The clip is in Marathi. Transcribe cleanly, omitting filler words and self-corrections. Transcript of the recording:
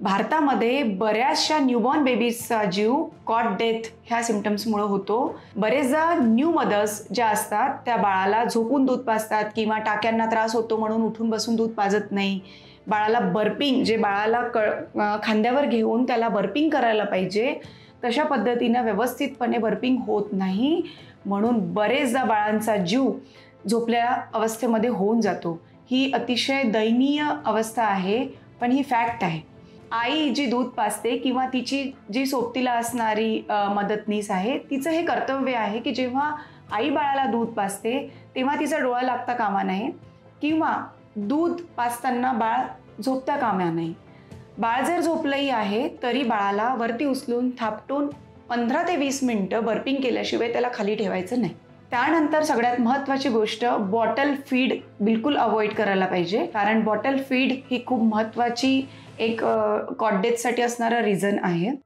भारतामध्ये बऱ्याचशा न्यूबॉर्न बेबीजचा जीव कॉट डेथ ह्या सिम्पटम्समुळे होतो. बरेचदा न्यू मदर्स ज्या असतात त्या बाळाला झोपून दूध पाजतात किंवा टाक्यांना त्रास होतो म्हणून उठून बसून दूध पाजत नाही. बाळाला बर्पिंग जे बाळाला खांद्यावर घेऊन त्याला बर्पिंग करायला पाहिजे तशा पद्धतीनं व्यवस्थितपणे बर्पिंग होत नाही, म्हणून बरेचदा बाळांचा जीव झोपल्या अवस्थेमध्ये होऊन जातो. ही अतिशय दयनीय अवस्था आहे, पण ही फॅक्ट आहे. आई जी दूध पाजते किंवा तिची जी सोबतीला असणारी मदतनीस आहे, तिचं हे कर्तव्य आहे की जेव्हा आई बाळाला दूध पाजते तेव्हा तिचा डोळा लागता कामा नये किंवा दूध पाजताना बाळ झोपता कामा नये. बाळ जर झोपलंही आहे तरी बाळाला वरती उचलून थापटून 15 ते 20 मिनिटं बर्पिंग केल्याशिवाय त्याला खाली ठेवायचं नाही. त्यानंतर सगळ्यात महत्त्वाची गोष्ट, बॉटल फीड बिलकुल अवॉइड करायला पाहिजे, कारण बॉटल फीड ही खूप महत्त्वाची एक कॉट डेथसाठी असणारा रिझन आहे.